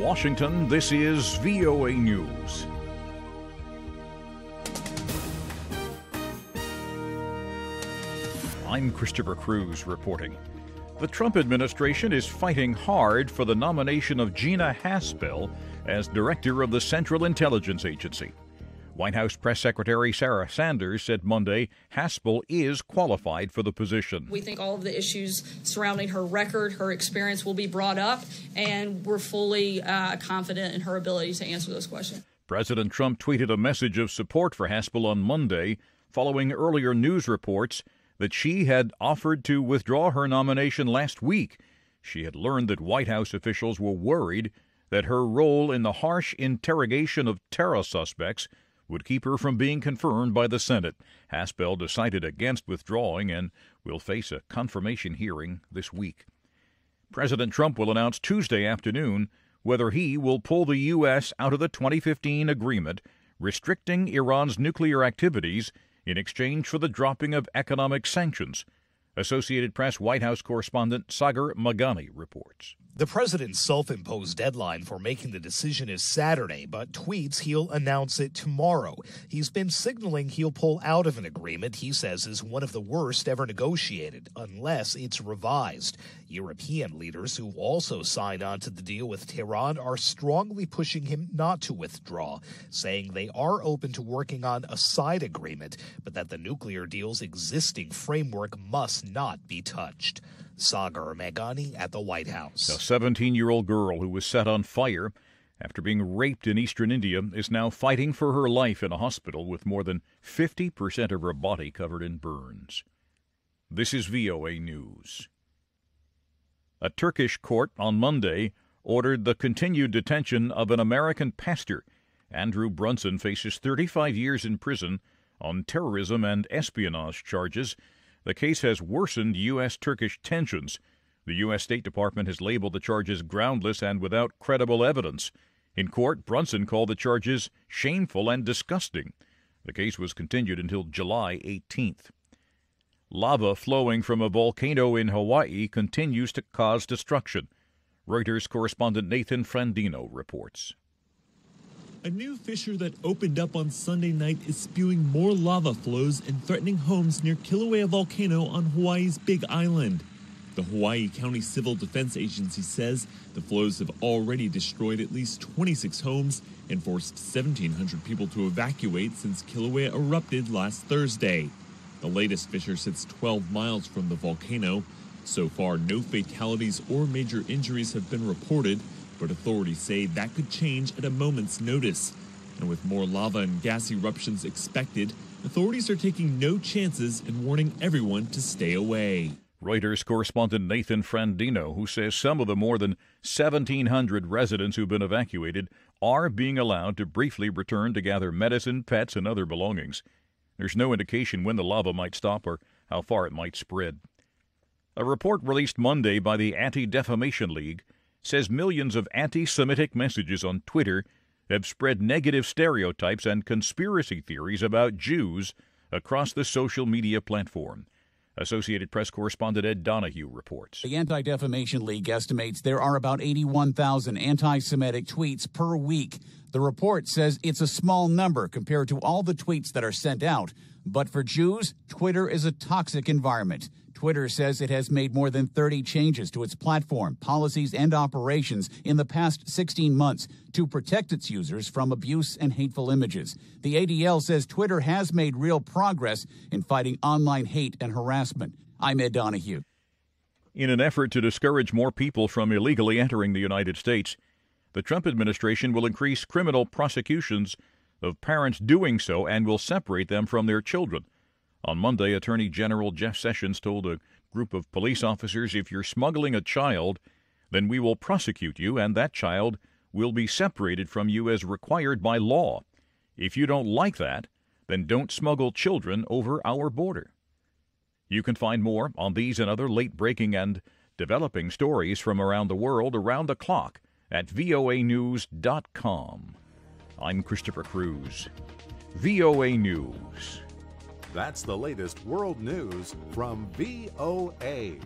Washington, this is VOA News. I'm Christopher Cruz reporting. The Trump administration is fighting hard for the nomination of Gina Haspel as director of the Central Intelligence Agency. White House Press Secretary Sarah Sanders said Monday Haspel is qualified for the position. We think all of the issues surrounding her record, her experience will be brought up, and we're fully confident in her ability to answer those questions. President Trump tweeted a message of support for Haspel on Monday, following earlier news reports that she had offered to withdraw her nomination last week. She had learned that White House officials were worried that her role in the harsh interrogation of terror suspects would keep her from being confirmed by the Senate. Haspel decided against withdrawing and will face a confirmation hearing this week. President Trump will announce Tuesday afternoon whether he will pull the U.S. out of the 2015 agreement restricting Iran's nuclear activities in exchange for the dropping of economic sanctions. Associated Press White House correspondent Sagar Magani reports. The president's self-imposed deadline for making the decision is Saturday, but tweets he'll announce it tomorrow. He's been signaling he'll pull out of an agreement he says is one of the worst ever negotiated, unless it's revised. European leaders who also signed on to the deal with Tehran are strongly pushing him not to withdraw, saying they are open to working on a side agreement, but that the nuclear deal's existing framework must not be touched. Sagar Magani at the White House. A 17-year-old girl who was set on fire after being raped in eastern India is now fighting for her life in a hospital with more than 50% of her body covered in burns. This is VOA News. A Turkish court on Monday ordered the continued detention of an American pastor. Andrew Brunson faces 35 years in prison on terrorism and espionage charges. The case has worsened U.S.-Turkish tensions. The U.S. State Department has labeled the charges groundless and without credible evidence. In court, Brunson called the charges shameful and disgusting. The case was continued until July 18th. Lava flowing from a volcano in Hawaii continues to cause destruction. Reuters correspondent Nathan Frandino reports. A new fissure that opened up on Sunday night is spewing more lava flows and threatening homes near Kilauea Volcano on Hawaii's Big Island. The Hawaii County Civil Defense Agency says the flows have already destroyed at least 26 homes and forced 1,700 people to evacuate since Kilauea erupted last Thursday. The latest fissure sits 12 miles from the volcano. So far, no fatalities or major injuries have been reported, but authorities say that could change at a moment's notice. And with more lava and gas eruptions expected, authorities are taking no chances and warning everyone to stay away. Reuters correspondent Nathan Frandino, who says some of the more than 1,700 residents who've been evacuated are being allowed to briefly return to gather medicine, pets, and other belongings. There's no indication when the lava might stop or how far it might spread. A report released Monday by the Anti-Defamation League says millions of anti-Semitic messages on Twitter have spread negative stereotypes and conspiracy theories about Jews across the social media platform. Associated Press correspondent Ed Donahue reports. The Anti-Defamation League estimates there are about 81,000 anti-Semitic tweets per week. The report says it's a small number compared to all the tweets that are sent out. But for Jews, Twitter is a toxic environment. Twitter says it has made more than 30 changes to its platform, policies, and operations in the past 16 months to protect its users from abuse and hateful images. The ADL says Twitter has made real progress in fighting online hate and harassment. I'm Ed Donahue. In an effort to discourage more people from illegally entering the United States, the Trump administration will increase criminal prosecutions of parents doing so and will separate them from their children. On Monday, Attorney General Jeff Sessions told a group of police officers, if you're smuggling a child, then we will prosecute you and that child will be separated from you as required by law. If you don't like that, then don't smuggle children over our border. You can find more on these and other late-breaking and developing stories from around the world around the clock at voanews.com. I'm Christopher Cruz. VOA News. That's the latest world news from VOA.